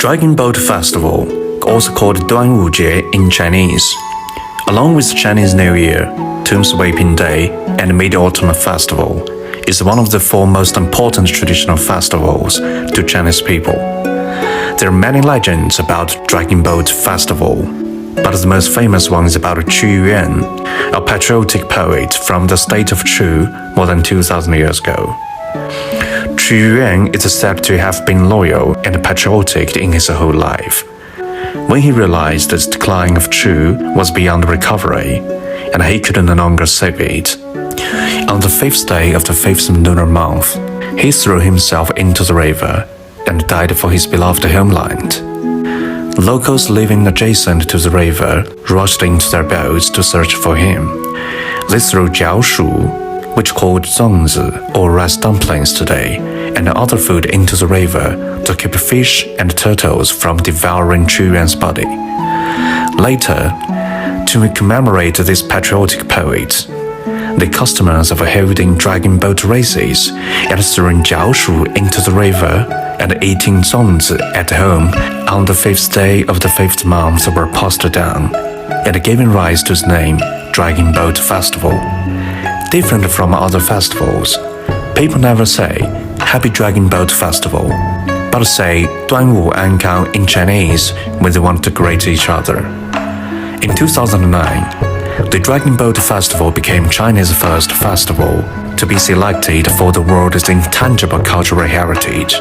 Dragon Boat Festival, also called Duanwujie in Chinese, along with Chinese New Year, Tomb Sweeping Day, and Mid-Autumn Festival, is one of the four most important traditional festivals to Chinese people. There are many legends about Dragon Boat Festival, but the most famous one is about Qu Yuan, a patriotic poet from the state of Chu more than 2,000 years ago. Qu Yuan is said to have been loyal and patriotic in his whole life. When he realized that the decline of Chu was beyond recovery, and he could no longer save it, on the 5th day of the 5th lunar month, he threw himself into the river and died for his beloved homeland. Locals living adjacent to the river rushed into their boats to search for him. They threw jiaoshu, which called zongzi or rice dumplings today, and other food into the river to keep fish and turtles from devouring Qu Yuan's body. Later, to commemorate this patriotic poet, the customers of holding dragon boat races and throwing jiaoshu into the river and eating zongzi at home on the 5th day of the 5th month were passed down, and giving rise to the name Dragon Boat Festival. Different from other festivals, people never say Happy Dragon Boat Festival, but say Duanwu Ankang in Chinese when they want to greet each other. In 2009, the Dragon Boat Festival became China's first festival to be selected for the world's intangible cultural heritage.